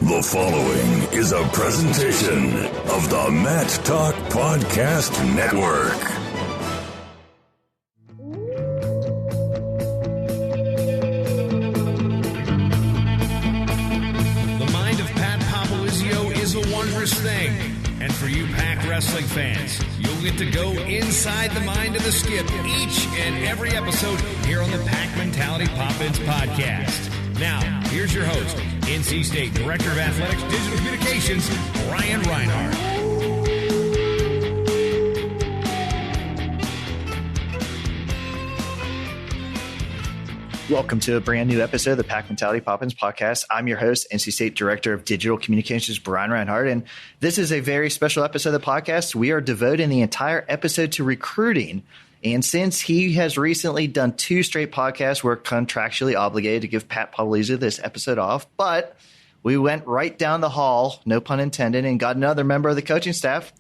The following is a presentation of the Matt Talk Podcast Network. The mind of Pat Popolizio is a wondrous thing. And for you Pac Wrestling fans, you'll get to go inside the mind of the Skip each and every episode here on the Pac Mentality Pop-Ins podcast. Now, here's your host, NC State Director of Athletics Digital Communications, Brian Reinhardt. Welcome to a brand new episode of the Pac Mentality Pop-Ins podcast. I'm your host, NC State Director of Digital Communications, Brian Reinhardt, and this is a very special episode of the podcast. We are devoting the entire episode to recruiting. And since he has recently done 2 straight podcasts, we're contractually obligated to give Pat Popolizio this episode off. But we went right down the hall, no pun intended, and got another member of the coaching staff.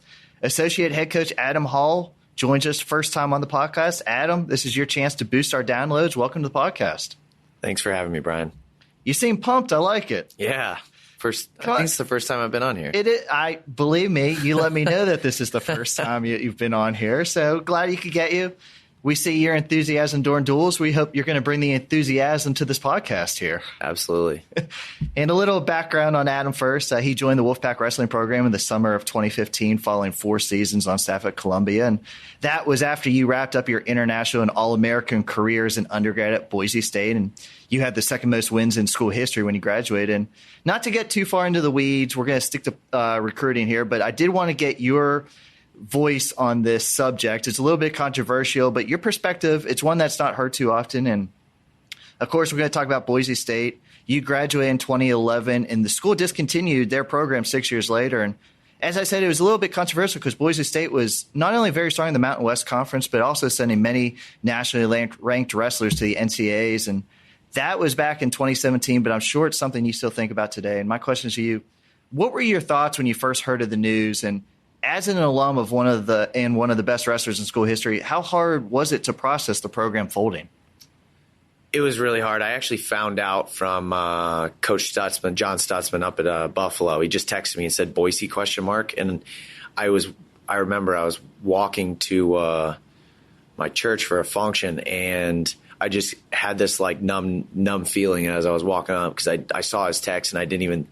Associate head coach Adam Hall joins us first time on the podcast. Adam, this is your chance to boost our downloads. Welcome to the podcast. Thanks for having me, Brian. You seem pumped. I like it. Yeah. I think it's the first time I've been on here. It is. Believe me, you let me know that this is the first time you've been on here. So glad you could get you. We see your enthusiasm during duels. We hope you're going to bring the enthusiasm to this podcast here. Absolutely. And a little background on Adam first. He joined the Wolfpack Wrestling program in the summer of 2015 following 4 seasons on staff at Columbia. And that was after you wrapped up your international and All-American careers in undergrad at Boise State. And you had the second most wins in school history when you graduated. And not to get too far into the weeds, we're going to stick to recruiting here, but I did want to get your voice on this subject. It's a little bit controversial, but your perspective, it's one that's not heard too often. And of course, we're going to talk about Boise State. You graduated in 2011 and the school discontinued their program 6 years later. And as I said, it was a little bit controversial because Boise State was not only very strong in the Mountain West Conference, but also sending many nationally ranked wrestlers to the NCAAs. And that was back in 2017, but I'm sure it's something you still think about today. And my question to you, what were your thoughts when you first heard of the news? And as an alum of one of the best wrestlers in school history, how hard was it to process the program folding? It was really hard. I actually found out from Coach Stutzman, John Stutzman up at Buffalo. He just texted me and said Boise ? And I remember I was walking to my church for a function, and I just had this like numb feeling as I was walking up because I saw his text and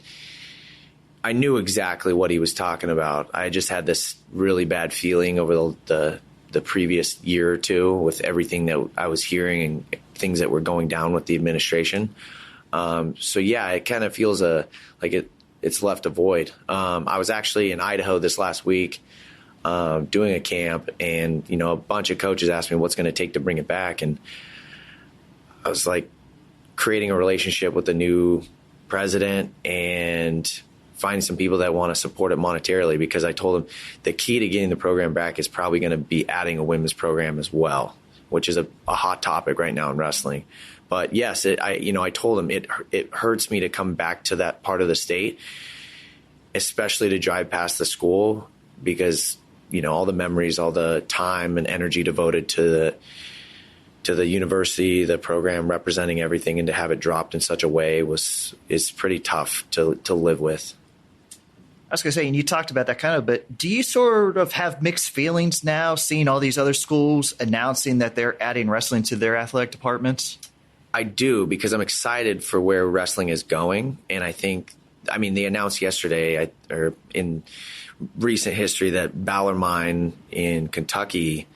I knew exactly what he was talking about. I just had this really bad feeling over the previous year or two with everything that I was hearing and things that were going down with the administration. So yeah, it kind of feels like it's left a void. I was actually in Idaho this last week doing a camp, and a bunch of coaches asked me what's going to take to bring it back, and I was like creating a relationship with the new president and finding some people that want to support it monetarily, because I told them the key to getting the program back is probably going to be adding a women's program as well, which is a hot topic right now in wrestling. But yes, I told them it hurts me to come back to that part of the state, especially to drive past the school, because all the memories, all the time and energy devoted to the university, the program representing everything, and to have it dropped in such a way is pretty tough to live with. I was going to say, and you talked about that kind of, but do you sort of have mixed feelings now seeing all these other schools announcing that they're adding wrestling to their athletic departments? I do, because I'm excited for where wrestling is going. And they announced yesterday or in recent history that Bellarmine in Kentucky,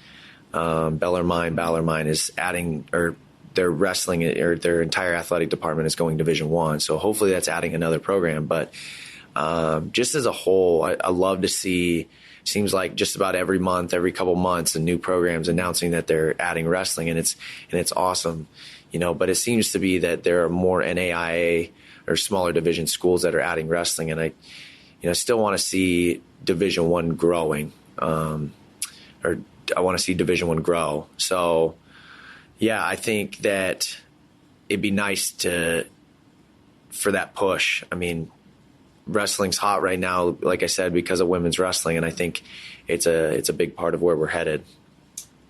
Bellarmine is adding, or their wrestling or their entire athletic department is going Division I. So hopefully that's adding another program. But just as a whole, I love to see, seems like just about every month, every couple months, the new programs announcing that they're adding wrestling, and it's awesome, but it seems to be that there are more NAIA or smaller division schools that are adding wrestling. And I still want to see Division I growing, or I want to see Division I grow. So yeah, I think that it'd be nice for that push. Wrestling's hot right now, like I said, because of women's wrestling, and I think it's a big part of where we're headed.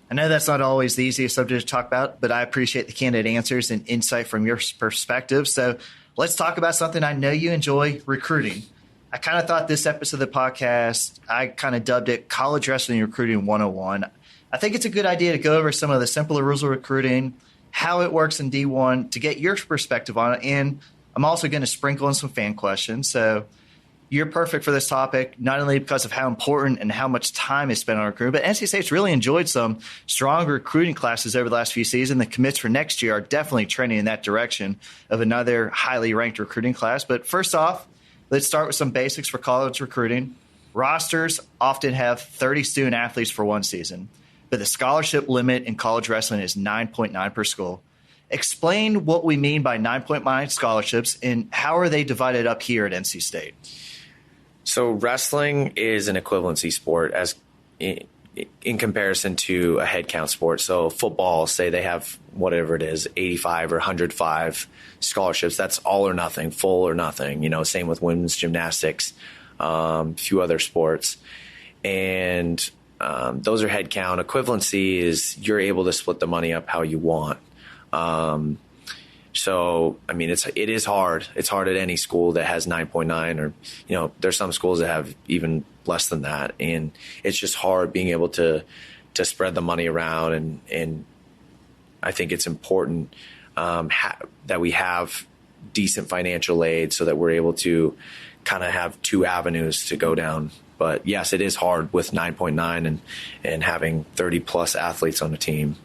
I know that's not always the easiest subject to talk about, but I appreciate the candid answers and insight from your perspective. So let's talk about something I know you enjoy, recruiting. I kind of thought this episode of the podcast, I kind of dubbed it College Wrestling Recruiting 101. I think it's a good idea to go over some of the simpler rules of recruiting, how it works in D1, to get your perspective on it. And I'm also going to sprinkle in some fan questions. So you're perfect for this topic, not only because of how important and how much time is spent on recruiting, but NC State's really enjoyed some strong recruiting classes over the last few seasons. The commits for next year are definitely trending in that direction of another highly ranked recruiting class. But first off, let's start with some basics for college recruiting. Rosters often have 30 student athletes for one season, but the scholarship limit in college wrestling is 9.9 per school. Explain what we mean by 9.9 scholarships and how are they divided up here at NC State? So wrestling is an equivalency sport as in comparison to a head count sport. So football, say they have whatever it is, 85 or 105 scholarships. That's all or nothing, full or nothing. Same with women's gymnastics, a few other sports. And those are head count. Equivalency is you're able to split the money up how you want. It is hard. It's hard at any school that has 9.9 or, there's some schools that have even less than that. And it's just hard being able to spread the money around. And I think it's important that we have decent financial aid so that we're able to kind of have two avenues to go down. But yes, it is hard with 9.9 and having 30 plus athletes on the team.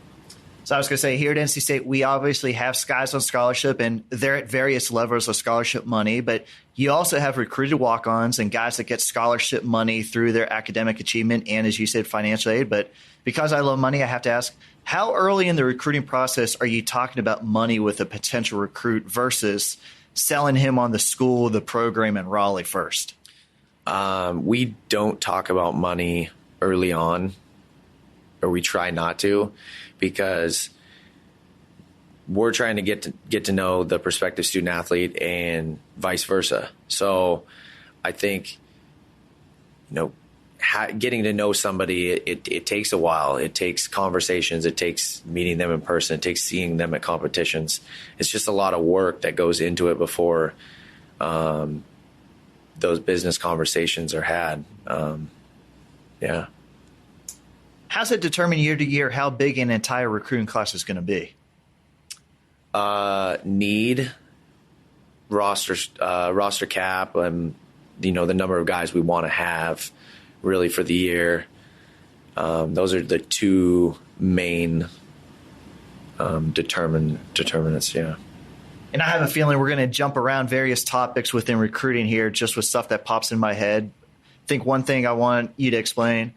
So I was going to say, here at NC State, we obviously have guys on scholarship, and they're at various levels of scholarship money. But you also have recruited walk-ons and guys that get scholarship money through their academic achievement and, as you said, financial aid. But because I love money, I have to ask, how early in the recruiting process are you talking about money with a potential recruit versus selling him on the school, the program in Raleigh first? We don't talk about money early on, or we try not to, because we're trying to get to know the prospective student athlete and vice versa. So I think, getting to know somebody, it takes a while. It takes conversations. It takes meeting them in person. It takes seeing them at competitions. It's just a lot of work that goes into it before those business conversations are had. Yeah. How's it determine year to year how big an entire recruiting class is going to be? Need, roster cap, the number of guys we want to have really for the year. Those are the two main determinants. Yeah. And I have a feeling we're going to jump around various topics within recruiting here, just with stuff that pops in my head. I think one thing I want you to explain: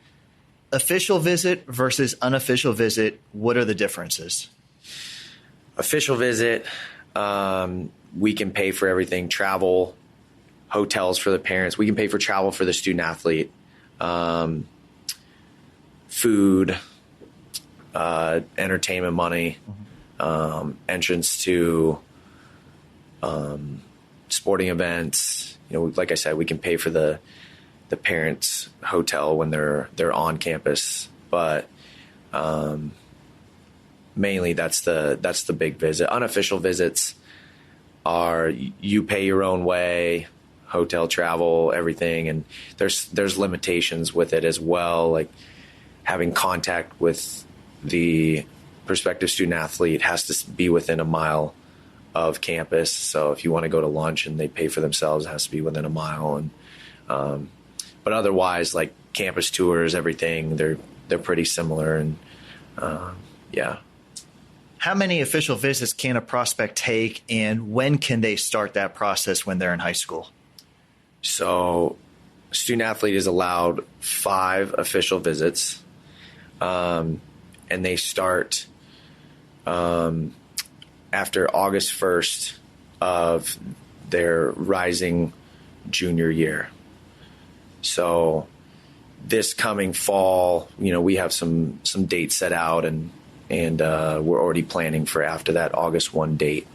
official visit versus unofficial visit, what are the differences? Official visit, we can pay for everything: travel, hotels for the parents. We can pay for travel for the student athlete, food, entertainment money, entrance to sporting events. Like I said, we can pay for the parents' hotel when they're on campus, but mainly that's the big visit. Unofficial visits are you pay your own way, hotel, travel, everything, and there's limitations with it as well, like having contact with the prospective student athlete has to be within a mile of campus. So if you want to go to lunch and they pay for themselves, it has to be within a mile. And but otherwise, like campus tours, everything, they're pretty similar. And yeah. How many official visits can a prospect take, and when can they start that process when they're in high school? So student athlete is allowed 5 official visits, and they start after August 1st of their rising junior year. So this coming fall, we have some dates set out, and we're already planning for after that August 1 date.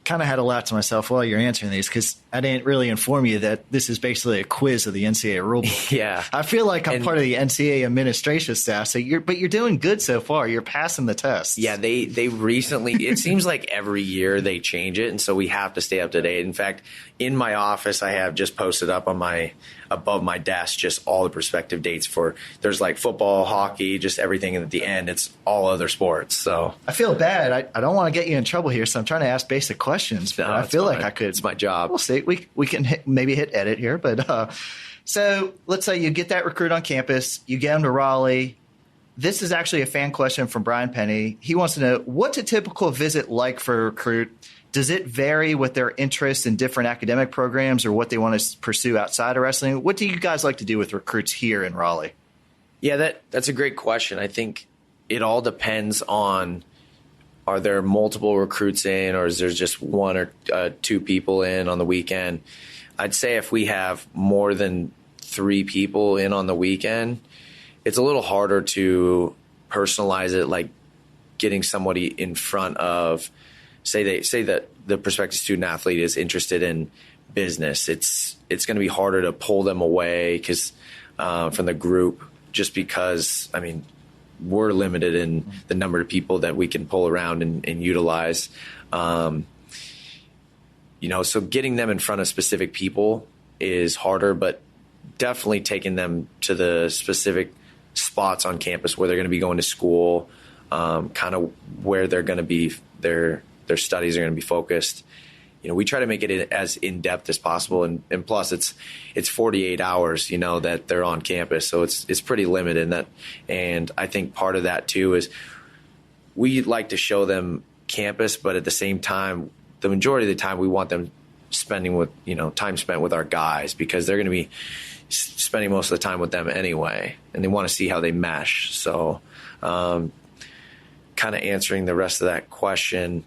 Kind of had to laugh to myself while you're answering these, because I didn't really inform you that this is basically a quiz of the NCAA rulebook. Yeah. I feel like I'm part of the NCAA administration staff, so you're doing good so far. You're passing the test. Yeah, they recently, it seems like every year they change it, and so we have to stay up to date. In fact, in my office, I have just posted up on above my desk just all the prospective dates for, there's like football, hockey, just everything, and at the end it's all other sports. So I feel bad. I don't want to get you in trouble here, so I'm trying to ask basic questions, but I feel like I could. It's my job. We'll see. We can maybe hit edit here, but so let's say you get that recruit on campus, you get him to Raleigh. This is actually a fan question from Brian Penny. He wants to know, what's a typical visit like for a recruit? Does it vary with their interest in different academic programs or what they want to pursue outside of wrestling? What do you guys like to do with recruits here in Raleigh? Yeah, that's a great question. I think it all depends on, are there multiple recruits in, or is there just one or two people in on the weekend? I'd say if we have more than 3 people in on the weekend, it's a little harder to personalize it, like getting somebody in front of, say that the prospective student athlete is interested in business. It's going to be harder to pull them away from the group, just because, I mean, we're limited in the number of people that we can pull around and utilize. So getting them in front of specific people is harder, but definitely taking them to the specific spots on campus where they're going to be going to school, kind of where they're going to be, their studies are going to be focused. We try to make it as in-depth as possible. And plus it's 48 hours, that they're on campus. So it's pretty limited in that. And I think part of that too is we like to show them campus, but at the same time, the majority of the time we want them spending with, time spent with our guys, because they're going to be spending most of the time with them anyway. And they want to see how they mesh. So, kind of answering the rest of that question.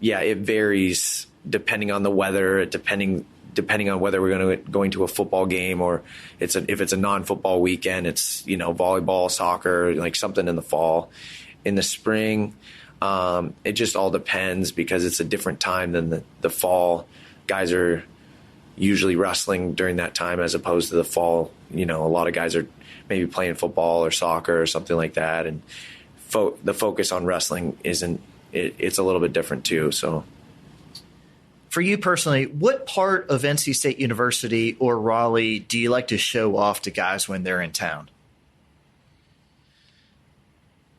Yeah, it varies depending on the weather, depending on whether we're going to a football game, or if it's a non-football weekend, it's, volleyball, soccer, like something in the fall. In the spring, it just all depends, because it's a different time than the fall. Guys are usually wrestling during that time as opposed to the fall. A lot of guys are maybe playing football or soccer or something like that. And the focus on wrestling it's a little bit different too. So for you personally, what part of NC State University or Raleigh do you like to show off to guys when they're in town?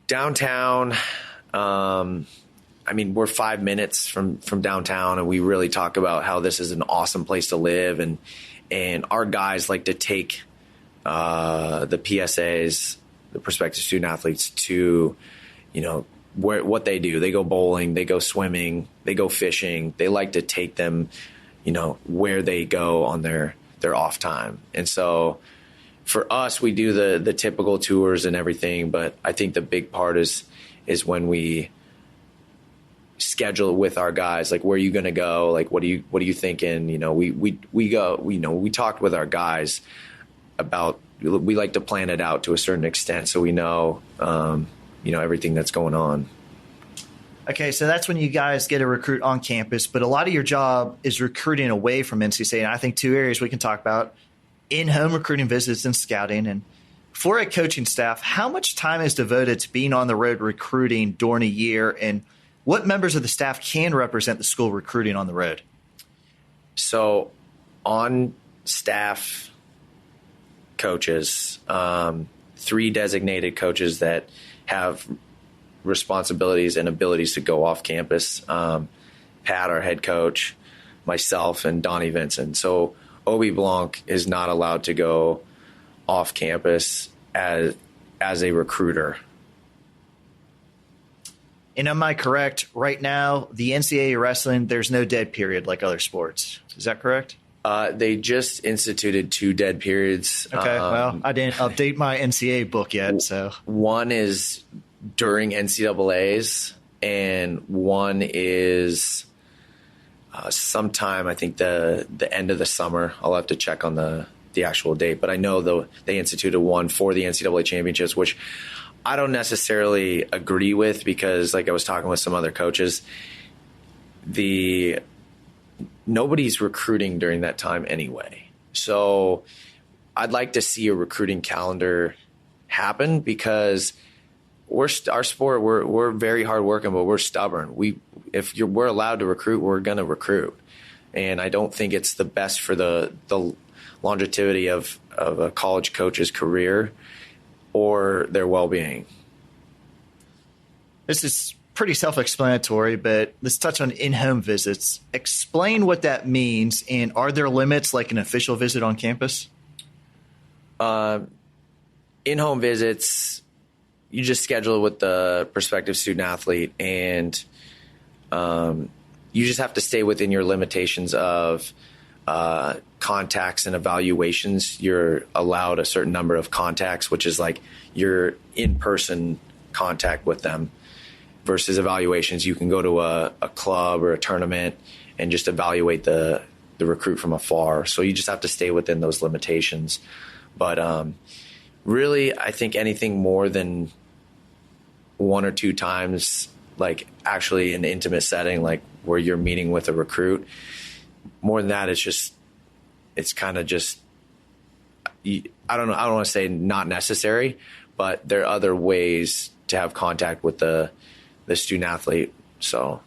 Downtown, we're 5 minutes from downtown, and we really talk about how this is an awesome place to live. And our guys like to take the PSAs, the prospective student athletes, to, what they do. They go bowling, they go swimming, they go fishing. They like to take them, where they go on their off time. And so for us, we do the typical tours and everything, but I think the big part is when we schedule with our guys, like, where are you going to go? Like, what are you thinking? We talked with our guys about, we like to plan it out to a certain extent, so we know, everything that's going on. Okay, so that's when you guys get a recruit on campus, but a lot of your job is recruiting away from NC State. And I think 2 areas we can talk about: in-home recruiting visits and scouting. And for a coaching staff, how much time is devoted to being on the road recruiting during a year, and what members of the staff can represent the school recruiting on the road? So on staff coaches, 3 designated coaches that have responsibilities and abilities to go off campus. Pat, our head coach, myself, and Donnie Vincent. So Obi Blanc is not allowed to go off campus as a recruiter. And am I correct? Right now, the NCAA wrestling, there's no dead period like other sports. Is that correct? They just instituted 2 dead periods. Okay, well, I didn't update my NCAA book yet. So one is during NCAAs, and one is sometime, I think the end of the summer. I'll have to check on the actual date, but I know they instituted one for the NCAA championships, which I don't necessarily agree with, because, like I was talking with some other coaches, the nobody's recruiting during that time anyway. So I'd like to see a recruiting calendar happen, because our sport, we're very hard working, but we're stubborn. We're allowed to recruit, we're going to recruit. And I don't think it's the best for the longevity of a college coach's career or their well-being. This is pretty self-explanatory, but let's touch on in-home visits. Explain what that means, and are there limits like an official visit on campus? In-home visits, you just schedule it with the prospective student athlete, and you just have to stay within your limitations of contacts and evaluations. You're allowed a certain number of contacts, which is like your in-person contact with them, versus evaluations. You can go to a club or a tournament and just evaluate the recruit from afar. So you just have to stay within those limitations. But really, I think anything more than 1 or 2 times, like actually an intimate setting, like where you're meeting with a recruit, more than that, it's kind of just, I don't know. I don't want to say not necessary, but there are other ways to have contact with the student athlete. So.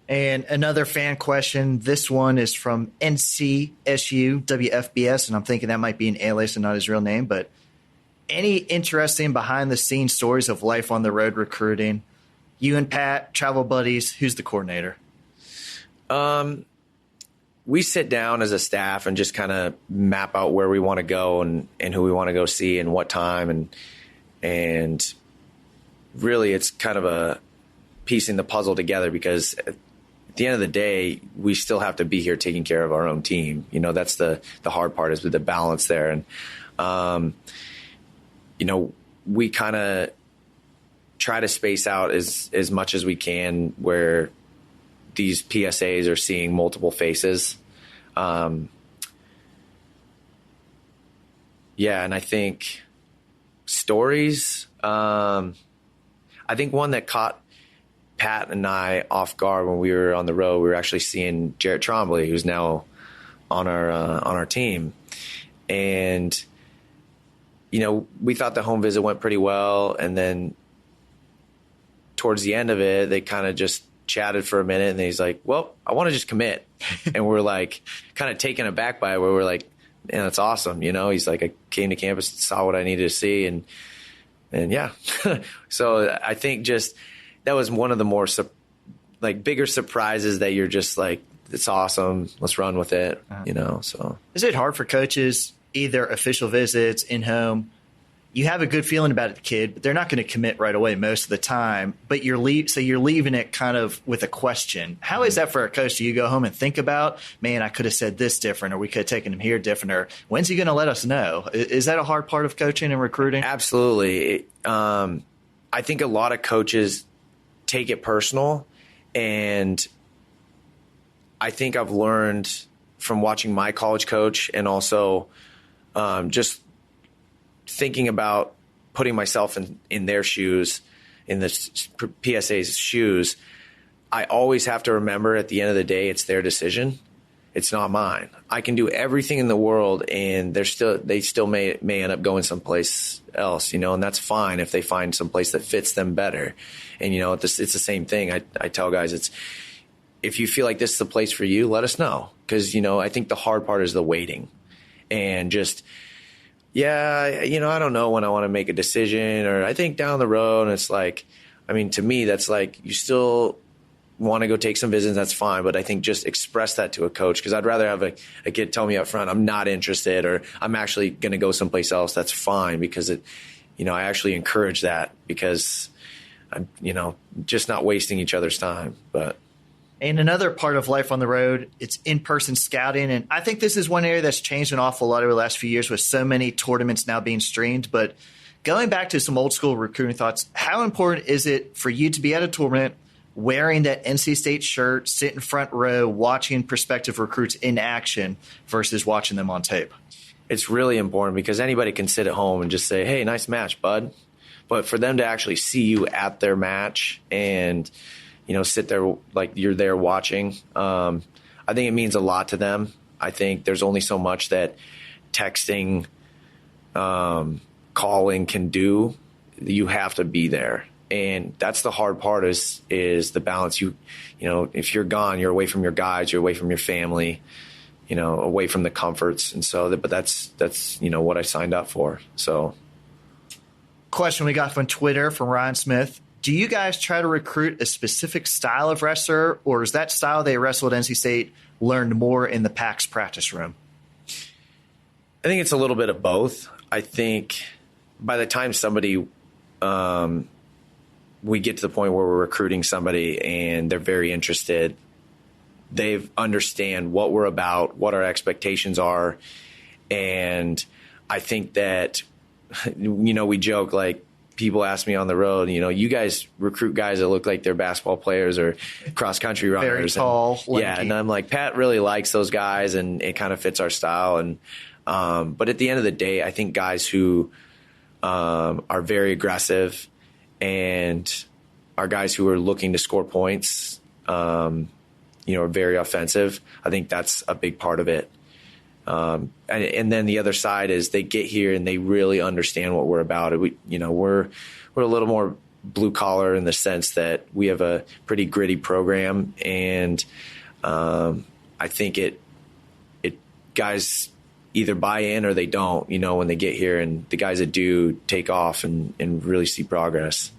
And another fan question. This one is from NCSU WFBS, and I'm thinking that might be an alias and not his real name, but any interesting behind the scenes stories of life on the road recruiting? You and Pat, travel buddies, who's the coordinator? We sit down as a staff and just kind of map out where we want to go and who we want to go see and what time. And really it's kind of a piecing the puzzle together, because at the end of the day, we still have to be here taking care of our own team. You know, that's the hard part, is with the balance there. And, you know, we kind of try to space out as much as we can where these PSAs are seeing multiple faces. And I think stories, I think one that caught Pat and I off guard when we were on the road, we were actually seeing Jarrett Trombley, who's now on our team. And, you know, we thought the home visit went pretty well. And then towards the end of it, they kind of just chatted for a minute, and he's like, well, I want to just commit. And we're like kind of taken aback by it, where we're like, man, that's awesome. You know, he's like, I came to campus, saw what I needed to see. And yeah. So I think just that was one of the more bigger surprises that you're just like, it's awesome. Let's run with it. You know, so. Is it hard for coaches, either official visits, in-home? You have a good feeling about the kid, but they're not going to commit right away most of the time. But you're leaving it kind of with a question. How is that for a coach? Do you go home and think about, man, I could have said this different, or we could have taken him here different, or when's he going to let us know? Is that a hard part of coaching and recruiting? Absolutely. I think a lot of coaches take it personal, and I think I've learned from watching my college coach, and also just thinking about putting myself in their shoes, in the PSA's shoes. I always have to remember, at the end of the day, it's their decision. It's not mine. I can do everything in the world, and they still may end up going someplace else, you know, and that's fine if they find someplace that fits them better. And, you know, it's the same thing. I tell guys, if you feel like this is the place for you, let us know. Because, you know, I think the hard part is the waiting, and just, yeah, you know, I don't know when I want to make a decision, or I think down the road. And it's like, I mean, to me, that's like, you still want to go take some visits, that's fine. But I think just express that to a coach, because I'd rather have a kid tell me up front, I'm not interested, or I'm actually going to go someplace else. That's fine, because I actually encourage that, because I'm, you know, just not wasting each other's time. And another part of life on the road, it's in-person scouting. And I think this is one area that's changed an awful lot over the last few years, with so many tournaments now being streamed. But going back to some old school recruiting thoughts, how important is it for you to be at a tournament wearing that NC State shirt, sit in front row, watching prospective recruits in action versus watching them on tape? It's really important, because anybody can sit at home and just say, hey, nice match, bud. But for them to actually see you at their match and, sit there like you're there watching. I think it means a lot to them. I think there's only so much that texting, calling can do. You have to be there. And that's the hard part is the balance. If you're gone, you're away from your guys, you're away from your family, away from the comforts. And so, but that's what I signed up for. So. Question we got from Twitter from Ryan Smith. Do you guys try to recruit a specific style of wrestler, or is that style they wrestled at NC State learned more in the PAC's practice room? I think it's a little bit of both. I think by the time somebody, we get to the point where we're recruiting somebody and they're very interested, they understand what we're about, what our expectations are. And I think that, we joke, like, people ask me on the road, you guys recruit guys that look like they're basketball players or cross-country runners. Very tall. Yeah, and I'm like, Pat really likes those guys, and it kind of fits our style. And but at the end of the day, I think guys who are very aggressive and are guys who are looking to score points, are very offensive. I think that's a big part of it. And then the other side is they get here and they really understand what we're about. We're a little more blue collar in the sense that we have a pretty gritty program, and I think it guys either buy in or they don't. When they get here, and the guys that do take off and really see progress.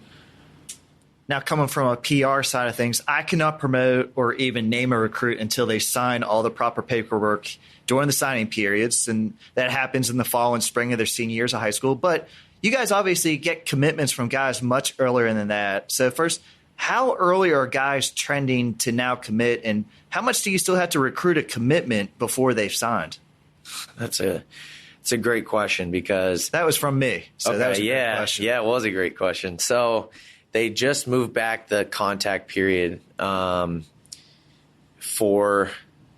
Now, coming from a PR side of things, I cannot promote or even name a recruit until they sign all the proper paperwork during the signing periods, and that happens in the fall and spring of their senior years of high school. But you guys obviously get commitments from guys much earlier than that. So first, how early are guys trending to now commit, and how much do you still have to recruit a commitment before they've signed? It's a great question, because that was from me. So okay, that was a great question. Yeah, it was a great question. So they just moved back the contact period for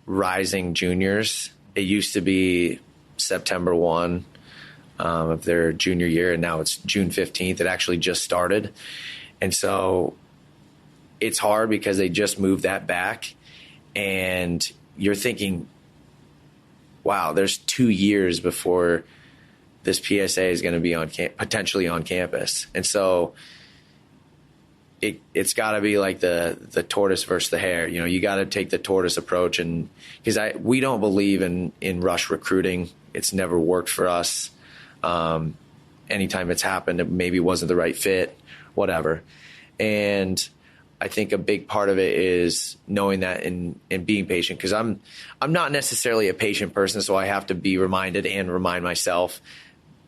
rising juniors. It used to be September 1 of their junior year, and now it's June 15th. It actually just started. And so it's hard because they just moved that back, and you're thinking, wow, there's 2 years before this PSA is going to be potentially on campus. And so it's got to be like the tortoise versus the hare. You got to take the tortoise approach, and because we don't believe in rush recruiting. It's never worked for us. Anytime it's happened, it maybe wasn't the right fit, whatever. And I think a big part of it is knowing that and being patient, because I'm not necessarily a patient person, so I have to be reminded and remind myself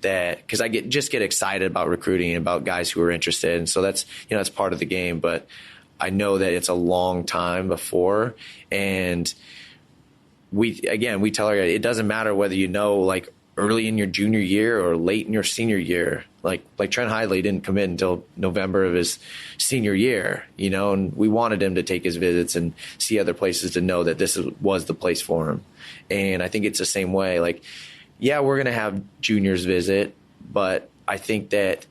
that, because I get excited about recruiting and about guys who are interested, and so that's that's part of the game. But I know that it's a long time before, and we tell our guys, it doesn't matter whether like early in your junior year or late in your senior year. Like Trent Hidley didn't commit until November of his senior year, and we wanted him to take his visits and see other places to know that this was the place for him. And I think it's the same way. Like, yeah, we're going to have juniors visit, but I think that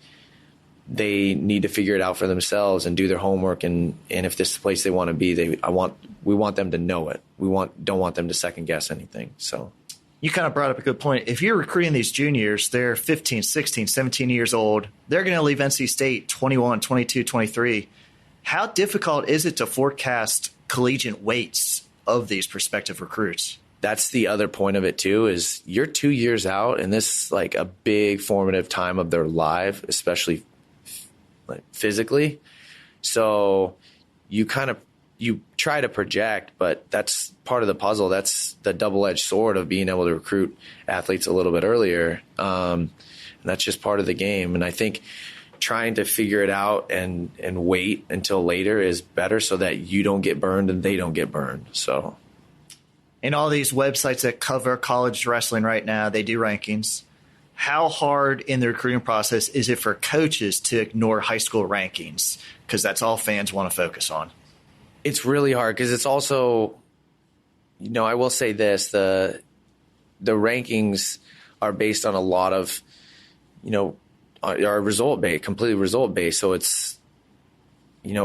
they need to figure it out for themselves and do their homework. And if this is the place they want to be, we want them to know it. Don't want them to second guess anything. So. You kind of brought up a good point. If you're recruiting these juniors, they're 15, 16, 17 years old. They're going to leave NC State 21, 22, 23. How difficult is it to forecast collegiate weights of these prospective recruits? That's the other point of it, too, is you're 2 years out, and this is like a big formative time of their life, especially like physically. So you try to project, but that's part of the puzzle. That's the double-edged sword of being able to recruit athletes a little bit earlier. And that's just part of the game. And I think trying to figure it out and wait until later is better, so that you don't get burned and they don't get burned. So, and all these websites that cover college wrestling right now, they do rankings. How hard in the recruiting process is it for coaches to ignore high school rankings? Because that's all fans want to focus on. It's really hard, because it's also, I will say this, the rankings are based on a lot of, are result-based, completely result-based. So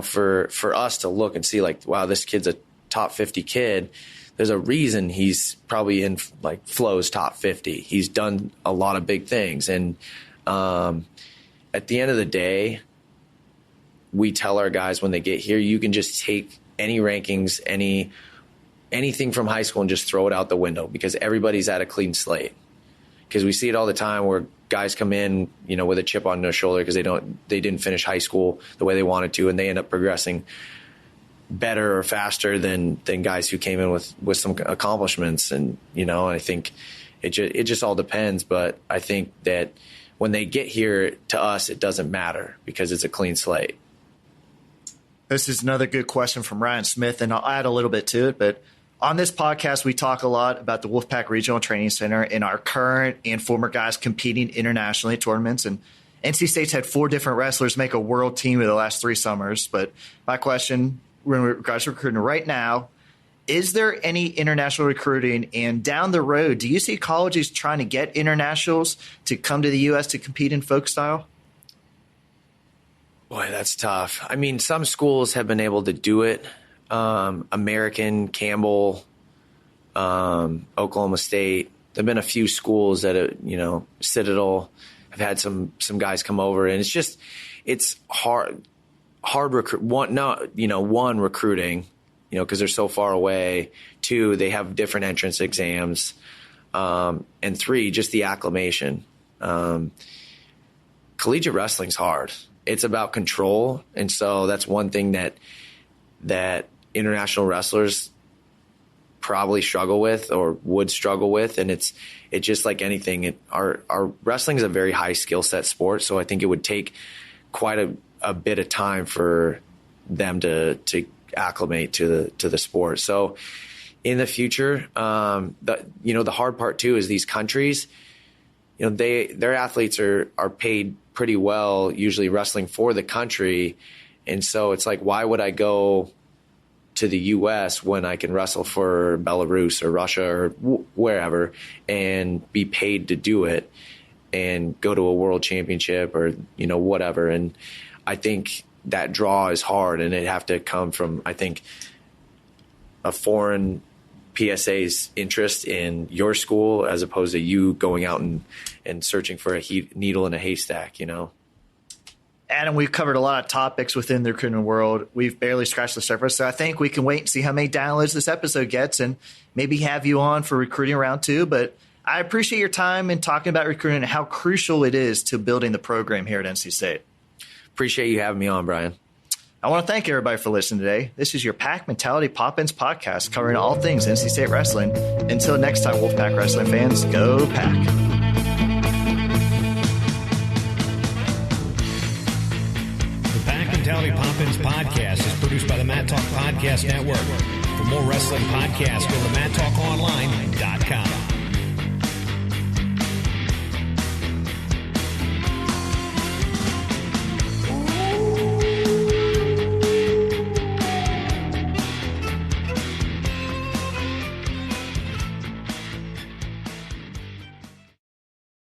for us to look and see like, wow, this kid's a top 50 kid. There's a reason he's probably in like Flo's top 50. He's done a lot of big things. And at the end of the day, we tell our guys when they get here, you can just take any rankings, anything from high school and just throw it out the window because everybody's at a clean slate. Because we see it all the time where guys come in, with a chip on their shoulder because they didn't finish high school the way they wanted to, and they end up progressing better or faster than guys who came in with some accomplishments. And I think it just all depends. But I think that when they get here to us, it doesn't matter because it's a clean slate. This is another good question from Ryan Smith, and I'll add a little bit to it. But on this podcast, we talk a lot about the Wolfpack Regional Training Center and our current and former guys competing internationally at tournaments. And NC State's had 4 different wrestlers make a world team in the last 3 summers. But my question, when regards to recruiting right now, is there any international recruiting? And down the road, do you see colleges trying to get internationals to come to the U.S. to compete in folk style? Boy, that's tough. I mean, some schools have been able to do it. American, Campbell, Oklahoma State. There have been a few schools that, Citadel have had some guys come over, and it's hard recruiting, because they're so far away. 2, they have different entrance exams. And 3, just the acclimation. Collegiate wrestling's hard. It's about control. And so that's one thing that international wrestlers probably struggle with or would struggle with. And it's just like anything. Our wrestling is a very high skill set sport. So I think it would take quite a bit of time for them to acclimate to the sport. So in the future, the hard part too is these countries, their athletes are paid pretty well, usually wrestling for the country. And so it's like, why would I go to the U.S. when I can wrestle for Belarus or Russia or wherever and be paid to do it and go to a world championship or, whatever. And I think that draw is hard, and it'd have to come from, I think, a foreign PSA's interest in your school as opposed to you going out and searching for a needle in a haystack, Adam, we've covered a lot of topics within the recruitment world. We've barely scratched the surface, so I think we can wait and see how many downloads this episode gets and maybe have you on for recruiting round 2. But I appreciate your time in talking about recruiting and how crucial it is to building the program here at NC State. Appreciate you having me on, Brian. I want to thank everybody for listening today. This is your Pack Mentality Pop-Ins podcast covering all things NC State wrestling. Until next time, Wolfpack wrestling fans, go Pack. The Pack Mentality Pop-Ins podcast is produced by the Mat Talk Podcast Network. For more wrestling podcasts, go to MatTalkOnline.com.